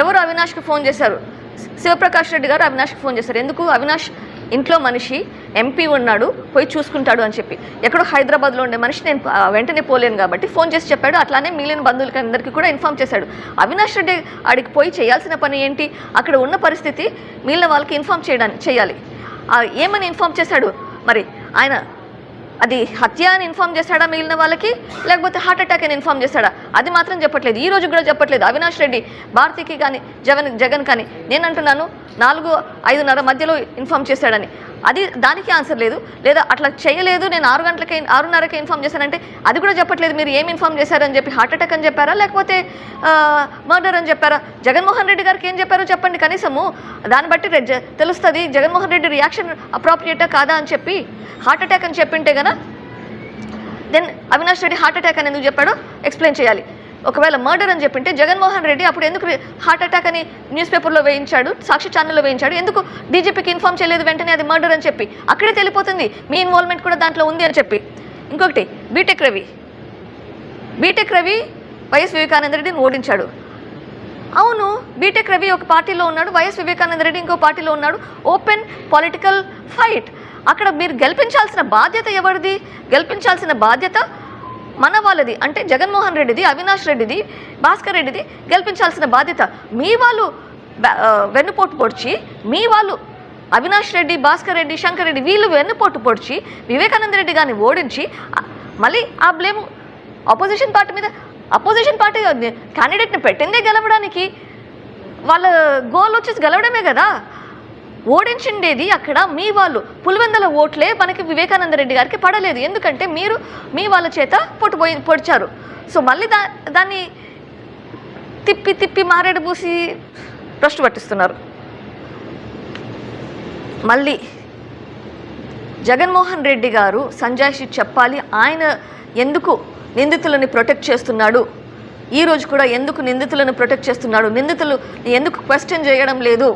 ఎవరు అవినాష్కి ఫోన్ చేశారు? శివప్రకాష్ రెడ్డి గారు అవినాష్కి ఫోన్ చేశారు. ఎందుకు? అవినాష్ ఇంట్లో మనిషి, ఎంపీ ఉన్నాడు, పోయి చూసుకుంటాడు అని చెప్పి. ఎక్కడో హైదరాబాద్లో ఉండే మనిషి నేను వెంటనే పోలేను కాబట్టి ఫోన్ చేసి చెప్పాడు. అట్లానే మిగిలిన బంధువులకి అందరికీ కూడా ఇన్ఫామ్ చేశాడు. అవినాష్ రెడ్డి ఆడికి పోయి చేయాల్సిన పని ఏంటి? అక్కడ ఉన్న పరిస్థితి మిగిలిన వాళ్ళకి ఇన్ఫామ్ చేయాలి. ఏమని ఇన్ఫామ్ చేశాడు? మరి ఆయన అది హత్య అని ఇన్ఫామ్ చేశాడా మిగిలిన వాళ్ళకి, లేకపోతే హార్ట్ అటాక్ అని ఇన్ఫామ్ చేశాడా? అది మాత్రం చెప్పట్లేదు. ఈ రోజు కూడా చెప్పట్లేదు. అవినాష్ రెడ్డి భారతికి కానీ జగన్ కానీ నేను అంటున్నాను 4-5:30 మధ్యలో ఇన్ఫామ్ చేశాడని. దానికి ఆన్సర్ లేదు. లేదా అట్లా చేయలేదు, నేను 6:30కి ఇన్ఫామ్ చేశానంటే అది కూడా చెప్పట్లేదు. మీరు ఏం ఇన్ఫామ్ చేశారని చెప్పి హార్ట్ అటాక్ అని చెప్పారా, లేకపోతే మర్డర్ అని చెప్పారా? జగన్మోహన్ రెడ్డి గారికి ఏం చెప్పారో చెప్పండి కనీసము. దాన్ని బట్టి తెలుస్తుంది జగన్మోహన్ రెడ్డి రియాక్షన్ అప్రాప్రియేటా కాదా అని చెప్పి. హార్ట్ అటాక్ అని చెప్పింటే కదా then Avinash Reddy heart attack అని ఎందుకు చెప్పాడో ఎక్స్ప్లెయిన్ చేయాలి. ఒకవేళ మర్డర్ అని చెప్పింటే జగన్మోహన్ రెడ్డి అప్పుడు ఎందుకు హార్ట్ అటాక్ అని న్యూస్ పేపర్లో వేయించాడు, సాక్షి ఛానల్లో వేయించాడు? ఎందుకు డీజీపీకి ఇన్ఫామ్ చేయలేదు వెంటనే అది మర్డర్ అని చెప్పి? అక్కడే తెలిపోతుంది మీ ఇన్వాల్వ్మెంట్ కూడా దాంట్లో ఉంది అని చెప్పి. ఇంకొకటి, బీటెక్ రవి వైఎస్ వివేకానంద రెడ్డిని ఓడించాడు. అవును, బీటెక్ రవి ఒక పార్టీలో ఉన్నాడు, వైఎస్ వివేకానంద రెడ్డి ఇంకో పార్టీలో ఉన్నాడు. Open political fight. అక్కడ మీరు గెలిపించాల్సిన బాధ్యత ఎవరిది? గెలిపించాల్సిన బాధ్యత మన వాళ్ళది. అంటే జగన్మోహన్ రెడ్డిది, అవినాష్ రెడ్డిది, భాస్కర్ రెడ్డిది గెలిపించాల్సిన బాధ్యత. మీ వాళ్ళు వెన్నుపోటు పొడిచి, మీ వాళ్ళు అవినాష్ రెడ్డి, భాస్కర్ రెడ్డి, శంకర్ రెడ్డి వీళ్ళు వెన్నుపోటు పొడిచి వివేకానంద రెడ్డి గారిని ఓడించి మళ్ళీ ఆ బ్లేమ్ అపోజిషన్ పార్టీ మీద. అపోజిషన్ పార్టీ క్యాండిడేట్ని పెట్టిందే గెలవడానికి, వాళ్ళ గోల్ వచ్చేసి గెలవడమే కదా. ఓడించిండేది అక్కడ మీ వాళ్ళు. పులివెందుల ఓట్లే మనకి వివేకానంద రెడ్డి గారికి పడలేదు. ఎందుకంటే మీరు మీ వాళ్ళ చేత పొడిచారు. సో మళ్ళీ దాన్ని తిప్పి మారేడు పూసి భ్రష్టు పట్టిస్తున్నారు. మళ్ళీ జగన్మోహన్ రెడ్డి గారు సంజాయిషి చెప్పాలి. ఆయన ఎందుకు నిందితులని ప్రొటెక్ట్ చేస్తున్నాడు? ఈరోజు కూడా ఎందుకు నిందితులను ప్రొటెక్ట్ చేస్తున్నాడు? నిందితులు ఎందుకు క్వశ్చన్ చేయడం లేదు?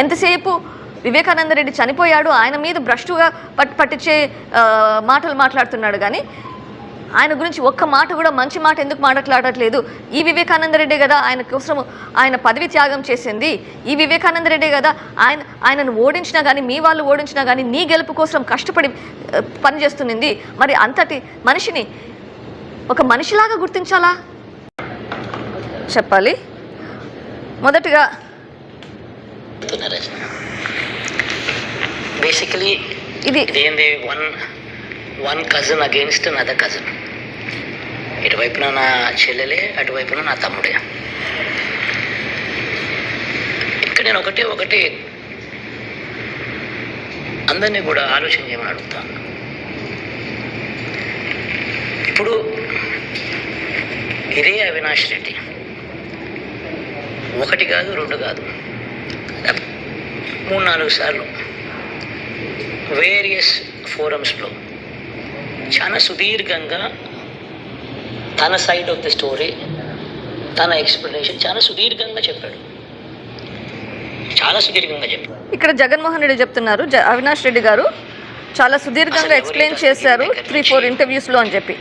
ఎంతసేపు వివేకానంద రెడ్డి చనిపోయాడు, ఆయన మీద భ్రష్టుగా పట్టించే మాటలు మాట్లాడుతున్నాడు కానీ ఆయన గురించి ఒక్క మాట కూడా మంచి మాట ఎందుకు మాట్లాడట్లేదు? ఈ వివేకానంద రెడ్డి కదా ఆయన కోసం ఆయన పదవి త్యాగం చేసింది. ఈ వివేకానంద రెడ్డి కదా ఆయనను ఓడించినా కానీ, మీ వాళ్ళు ఓడించినా కానీ నీ గెలుపు కోసం కష్టపడి పనిచేస్తున్నది. మరి అంతటి మనిషిని ఒక మనిషిలాగా గుర్తించాలా? చెప్పాలి. మొదటిగా బేసికలీ ఇది one cousin against another cousin. ఇటువైపున నా చెల్లెలే, అటువైపున నా తమ్ముడే. ఇక్కడ నేను ఒకటి అందరినీ కూడా ఆలోచన చేయమని అడుగుతాను. ఇప్పుడు ఇదే అవినాష్ రెడ్డి ఒకటి కాదు, 2 కాదు, 3-4 సార్లు వేరియస్ ఫోరమ్స్లో చాలా సుదీర్ఘంగా తన సైడ్ ఆఫ్ ది స్టోరీ, తన ఎక్స్ప్లెనేషన్ చాలా సుదీర్ఘంగా చెప్పాడు. ఇక్కడ జగన్మోహన్ రెడ్డి చెప్తున్నారు, అవినాష్ రెడ్డి గారు చాలా సుదీర్ఘంగా ఎక్స్ప్లెయిన్ చేశారు 3-4 ఇంటర్వ్యూస్లో అని చెప్పి.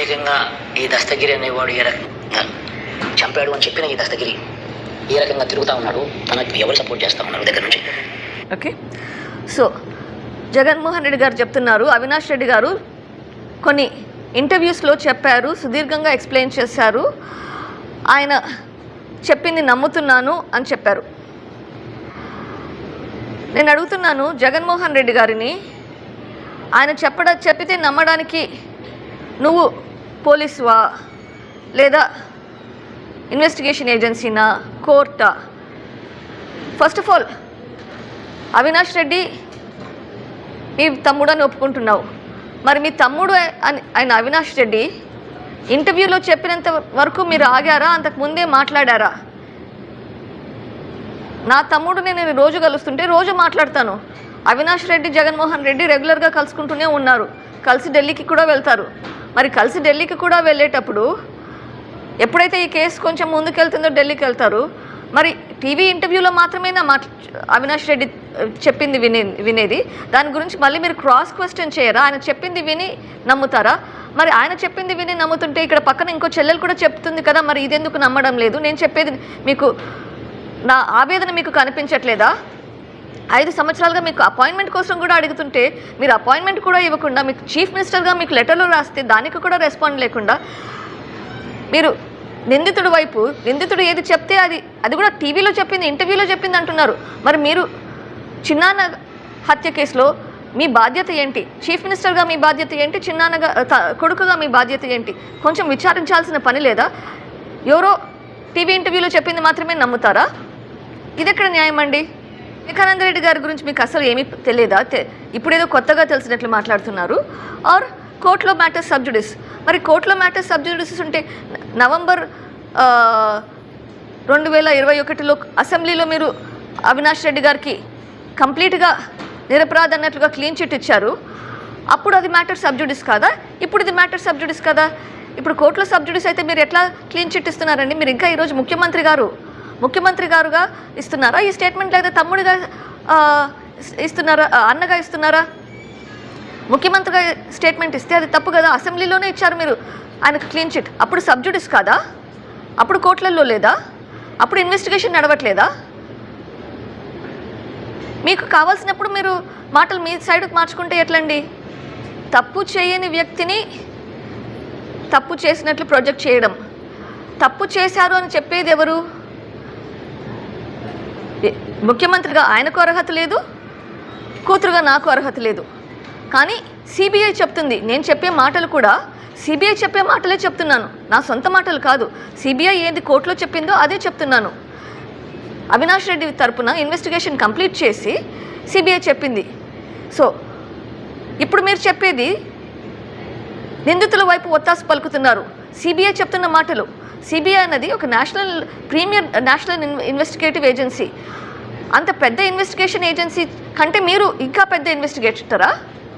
ఏకంగా ఈ దస్తగిరి అనేవాడు ఏ రకంగా చంపాడు అని చెప్పిన ఈ దస్తగిరి ఏ రకంగా తిరుగుతూ ఉన్నాడు, తనకు ఎవరు సపోర్ట్ చేస్తూ ఉన్నారు దగ్గర నుంచి. ఓకే, సో జగన్మోహన్ రెడ్డి గారు చెప్తున్నారు, అవినాష్ రెడ్డి గారు కొన్ని ఇంటర్వ్యూస్లో చెప్పారు, సుదీర్ఘంగా ఎక్స్ప్లెయిన్ చేశారు, ఆయన చెప్పింది నమ్ముతున్నాను అని చెప్పారు. నేను అడుగుతున్నాను జగన్మోహన్ రెడ్డి గారిని, ఆయన చెప్పితే నమ్మడానికి నువ్వు పోలీసువా, లేదా ఇన్వెస్టిగేషన్ ఏజెన్సీనా, కోర్టా? First of all Avinash Reddy మీ తమ్ముడు అని ఒప్పుకుంటున్నావు. మరి మీ తమ్ముడు ఆయన అవినాష్ రెడ్డి ఇంటర్వ్యూలో చెప్పినంత వరకు మీరు ఆగారా? అంతకుముందే మాట్లాడారా? నా తమ్ముడు నేను రోజు కలుస్తుంటే రోజు మాట్లాడతాను. అవినాష్ రెడ్డి, జగన్మోహన్ రెడ్డి రెగ్యులర్గా కలుసుకుంటూనే ఉన్నారు, కలిసి ఢిల్లీకి కూడా వెళ్తారు. మరి కలిసి ఢిల్లీకి కూడా వెళ్ళేటప్పుడు ఎప్పుడైతే ఈ కేసు కొంచెం ముందుకెళ్తుందో ఢిల్లీకి వెళ్తారు. మరి టీవీ ఇంటర్వ్యూలో మాత్రమే అవినాష్ రెడ్డి చెప్పింది వినేది, దాని గురించి మళ్ళీ మీరు క్రాస్ క్వశ్చన్ చేయరా? ఆయన చెప్పింది విని నమ్ముతారా? మరి ఆయన చెప్పింది విని నమ్ముతుంటే ఇక్కడ పక్కన ఇంకో చెల్లెలు కూడా చెప్తుంది కదా, మరి ఇదెందుకు నమ్మడం లేదు? నేను చెప్పేది మీకు, నా ఆవేదన మీకు కనిపించట్లేదా? 5 సంవత్సరాలుగా మీకు అపాయింట్మెంట్ కోసం కూడా అడుగుతుంటే మీరు అపాయింట్మెంట్ కూడా ఇవ్వకుండా, మీకు చీఫ్ మినిస్టర్గా మీకు లెటర్లు రాస్తే దానికి కూడా రెస్పాండ్ లేకుండా, మీరు నిందితుడి వైపు, నిందితుడు ఏది చెప్తే అది కూడా టీవీలో చెప్పింది, ఇంటర్వ్యూలో చెప్పింది అంటున్నారు. మరి మీరు చిన్నాన్న హత్య కేసులో మీ బాధ్యత ఏంటి? చీఫ్ మినిస్టర్గా మీ బాధ్యత ఏంటి? చిన్నాన్నగా కొడుకుగా మీ బాధ్యత ఏంటి? కొంచెం విచారించాల్సిన పని లేదా? ఎవరో టీవీ ఇంటర్వ్యూలో చెప్పింది మాత్రమే నమ్ముతారా? ఇది ఎక్కడ న్యాయం అండి? వివేకానంద రెడ్డి గారి గురించి మీకు అసలు ఏమీ తెలియదా? ఇప్పుడేదో కొత్తగా తెలిసినట్లు మాట్లాడుతున్నారు. ఆర్ కోర్టులో మ్యాటర్స్ సబ్జుడిస్. మరి కోర్టులో మ్యాటర్స్ సబ్జుడిస్ ఉంటే నవంబర్ 2021లో అసెంబ్లీలో మీరు అవినాష్ రెడ్డి గారికి కంప్లీట్గా నిరపరాధ అన్నట్లుగా క్లీన్ చిట్ ఇచ్చారు. అప్పుడు అది మ్యాటర్ సబ్జుడిస్ కాదా? ఇప్పుడు ఇది మ్యాటర్ సబ్జుడిస్ కదా? ఇప్పుడు కోర్టులో సబ్జుడిస్ అయితే మీరు ఎట్లా క్లీన్ చిట్ ఇస్తున్నారండి? మీరు ఇంకా ఈరోజు ముఖ్యమంత్రి గారుగా ఇస్తున్నారా ఈ స్టేట్మెంట్, లేదా తమ్ముడిగా ఇస్తున్నారా, అన్నగా ఇస్తున్నారా? ముఖ్యమంత్రిగా స్టేట్మెంట్ ఇస్తే అది తప్పు కదా? అసెంబ్లీలోనే ఇచ్చారు మీరు ఆయనకు క్లీన్ చిట్. అప్పుడు సబ్జుడిస్ కాదా? అప్పుడు కోర్టులలో లేదా? అప్పుడు ఇన్వెస్టిగేషన్ నడవట్లేదా? మీకు కావాల్సినప్పుడు మీరు మాటలు మీ సైడ్కి మార్చుకుంటే ఎట్లండి? తప్పు చేయని వ్యక్తిని తప్పు చేసినట్లు ప్రొజెక్ట్ చేయడం, తప్పు చేశారు అని చెప్పేది ఎవరు? ముఖ్యమంత్రిగా ఆయనకు అర్హత లేదు, కూతురుగా నాకు అర్హత లేదు. కానీ సిబిఐ చెప్తుంది. నేను చెప్పే మాటలు కూడా సిబిఐ చెప్పే మాటలే చెప్తున్నాను, నా సొంత మాటలు కాదు. సిబిఐ ఏది కోర్టులో చెప్పిందో అదే చెప్తున్నాను. అవినాష్ రెడ్డి తరపున ఇన్వెస్టిగేషన్ కంప్లీట్ చేసి సిబిఐ చెప్పింది. సో ఇప్పుడు మీరు చెప్పేది నిందితుల వైపు ఒత్తాసు పలుకుతున్నారు. సిబిఐ చెప్తున్న మాటలు, సిబిఐ అన్నది ఒక నేషనల్ ఇన్వెస్టిగేటివ్ ఏజెన్సీ. అంత పెద్ద ఇన్వెస్టిగేషన్ ఏజెన్సీ కంటే మీరు ఇంకా పెద్ద ఇన్వెస్టిగేటరా?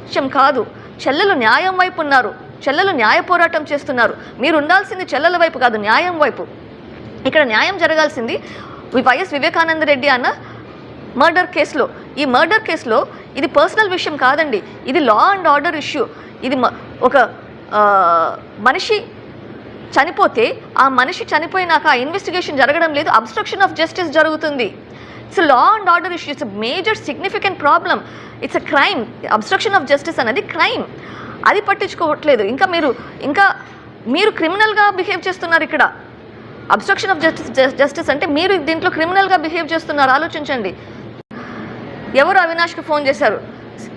విషయం కాదు. చెల్లెలు న్యాయం వైపు ఉన్నారు, చెల్లెలు న్యాయ పోరాటం చేస్తున్నారు. మీరు ఉండాల్సింది చెల్లెల వైపు కాదు, న్యాయం వైపు. ఇక్కడ న్యాయం జరగాల్సింది వైఎస్ వివేకానంద రెడ్డి అన్న మర్డర్ కేసులో. ఈ మర్డర్ కేసులో ఇది పర్సనల్ విషయం కాదండి, ఇది లా అండ్ ఆర్డర్ ఇష్యూ. ఇది ఒక మనిషి చనిపోతే ఆ మనిషి చనిపోయినాక ఆ ఇన్వెస్టిగేషన్ జరగడం లేదు, అబ్స్ట్రక్షన్ ఆఫ్ జస్టిస్ జరుగుతుంది. It's law and order issue, it's major significant problem, it's a crime. Abstraction of justice అనేది క్రైమ్. అది పట్టించుకోవట్లేదు. ఇంకా మీరు క్రిమినల్గా బిహేవ్ చేస్తున్నారు ఇక్కడ. అబ్స్ట్రక్షన్ ఆఫ్ జస్టిస్ అంటే మీరు దీంట్లో క్రిమినల్గా బిహేవ్ చేస్తున్నారు. ఆలోచించండి. ఎవరు అవినాష్కి ఫోన్ చేశారు?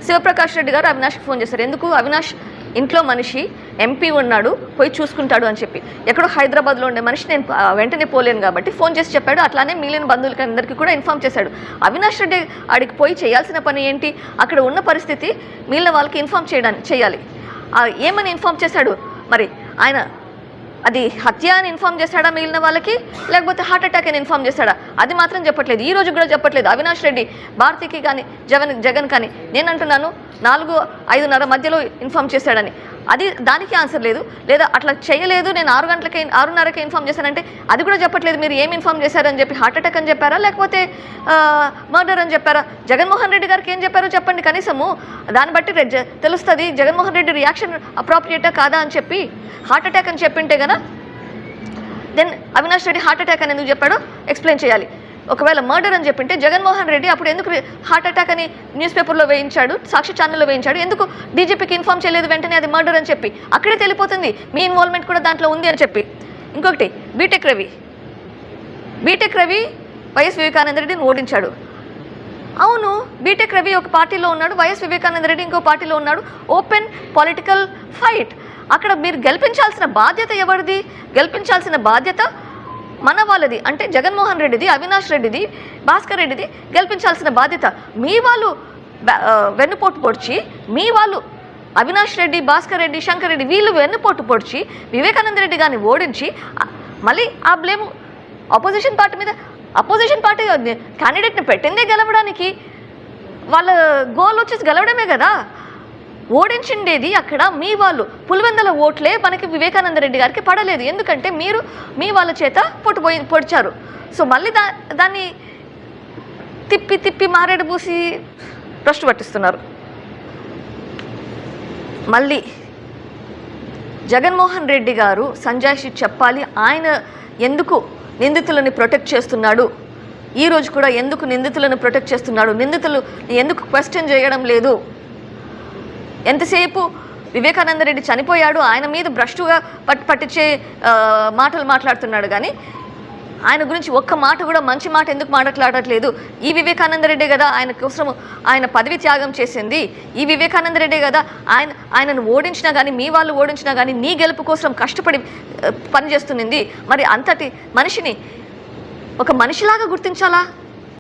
శివప్రకాష్ రెడ్డి గారు అవినాష్కి ఫోన్ చేశారు. ఎందుకు? అవినాష్ ఇంట్లో మనిషి, ఎంపీ ఉన్నాడు, పోయి చూసుకుంటాడు అని చెప్పి. ఎక్కడో హైదరాబాద్లో ఉండే మనిషి నేను వెంటనే పోలేను కాబట్టి ఫోన్ చేసి చెప్పాడు. అట్లానే మిగిలిన బంధువులకి అందరికీ కూడా ఇన్ఫామ్ చేశాడు. అవినాష్ రెడ్డి ఆడికి పోయి చేయాల్సిన పని ఏంటి? అక్కడ ఉన్న పరిస్థితి మిగిలిన వాళ్ళకి ఇన్ఫామ్ చేయాలి. ఏమని ఇన్ఫామ్ చేశాడు? మరి ఆయన అది హత్య అని ఇన్ఫామ్ చేశాడా మిగిలిన వాళ్ళకి, లేకపోతే హార్ట్ అటాక్ అని ఇన్ఫామ్ చేశాడా? అది మాత్రం చెప్పట్లేదు. ఈ రోజు కూడా చెప్పట్లేదు. అవినాష్ రెడ్డి భారతికి కానీ జగన్ కానీ నేను అంటున్నాను 4-5:30 మధ్యలో ఇన్ఫామ్ చేశాడని. దానికి ఆన్సర్ లేదు. లేదా అట్లా చేయలేదు, నేను 6:30కి ఇన్ఫామ్ చేశానంటే అది కూడా చెప్పట్లేదు. మీరు ఏం ఇన్ఫామ్ చేశారని చెప్పి, హార్ట్ అటాక్ అని చెప్పారా, లేకపోతే మర్డర్ అని చెప్పారా? జగన్మోహన్ రెడ్డి గారికి ఏం చెప్పారో చెప్పండి కనీసము. దాన్ని బట్టి తెలుస్తుంది జగన్మోహన్ రెడ్డి రియాక్షన్ అప్రాప్రియేటా కాదా అని చెప్పి. హార్ట్ అటాక్ అని చెప్పింటే కదా then Avinash Reddy heart attack అని ఎందుకు చెప్పాడో ఎక్స్ప్లెయిన్ చేయాలి. ఒకవేళ మర్డర్ అని చెప్పింటే జగన్మోహన్ రెడ్డి అప్పుడు ఎందుకు హార్ట్ అటాక్ అని న్యూస్ పేపర్లో వేయించాడు, సాక్షి ఛానల్లో వేయించాడు? ఎందుకు డీజీపీకి ఇన్ఫామ్ చేయలేదు వెంటనే అది మర్డర్ అని చెప్పి? అక్కడే తెలిపోతుంది మీ ఇన్వాల్వ్మెంట్ కూడా దాంట్లో ఉంది అని చెప్పి. ఇంకొకటి, బీటెక్ రవి వైఎస్ వివేకానంద రెడ్డిని ఓడించాడు. అవును, బీటెక్ రవి ఒక పార్టీలో ఉన్నాడు, వైఎస్ వివేకానంద రెడ్డి ఇంకో పార్టీలో ఉన్నాడు. Open political fight. అక్కడ మీరు గెలిపించాల్సిన బాధ్యత ఎవరిది? గెలిపించాల్సిన బాధ్యత మన వాళ్ళది. అంటే జగన్మోహన్ రెడ్డిది, అవినాష్ రెడ్డిది, భాస్కర్ రెడ్డిది గెలిపించాల్సిన బాధ్యత. మీ వాళ్ళు వెన్నుపోటు పొడిచి, మీ వాళ్ళు అవినాష్ రెడ్డి, భాస్కర్ రెడ్డి, శంకర్ రెడ్డి వీళ్ళు వెన్నుపోటు పొడిచి వివేకానంద రెడ్డి గారిని ఓడించి మళ్ళీ ఆ బ్లేమ్ అపోజిషన్ పార్టీ క్యాండిడేట్ని పెట్టిందే గెలవడానికి. వాళ్ళ గోల్ వచ్చేసి గెలవడమే కదా. ఓడించిండేది అక్కడ మీ వాళ్ళు. పులివెందుల ఓట్లే మనకి వివేకానంద రెడ్డి గారికి పడలేదు. ఎందుకంటే మీరు మీ వాళ్ళ చేత పొడిచారు. సో మళ్ళీ దాన్ని తిప్పి మారేడు పూసి భ్రష్టు పట్టిస్తున్నారు. మళ్ళీ జగన్మోహన్ రెడ్డి గారు సంజాయిషి చెప్పాలి. ఆయన ఎందుకు నిందితులని ప్రొటెక్ట్ చేస్తున్నాడు, ఈ రోజు కూడా ఎందుకు నిందితులను ప్రొటెక్ట్ చేస్తున్నాడు, నిందితులు ఎందుకు క్వశ్చన్ చేయడం లేదు. ఎంతసేపు వివేకానంద రెడ్డి చనిపోయాడు, ఆయన మీద భ్రష్టుగా పట్టించే మాటలు మాట్లాడుతున్నాడు కానీ ఆయన గురించి ఒక్క మాట కూడా మంచి మాట ఎందుకు మాట్లాడట్లేదు. ఈ వివేకానంద రెడ్డే కదా ఆయన కోసం ఆయన పదవి త్యాగం చేసింది, ఈ వివేకానంద రెడ్డే కదా ఆయనను ఓడించినా కానీ, మీ వాళ్ళు ఓడించినా కానీ నీ గెలుపు కోసం కష్టపడి పనిచేస్తున్నది. మరి అంతటి మనిషిని ఒక మనిషిలాగా గుర్తించాలా?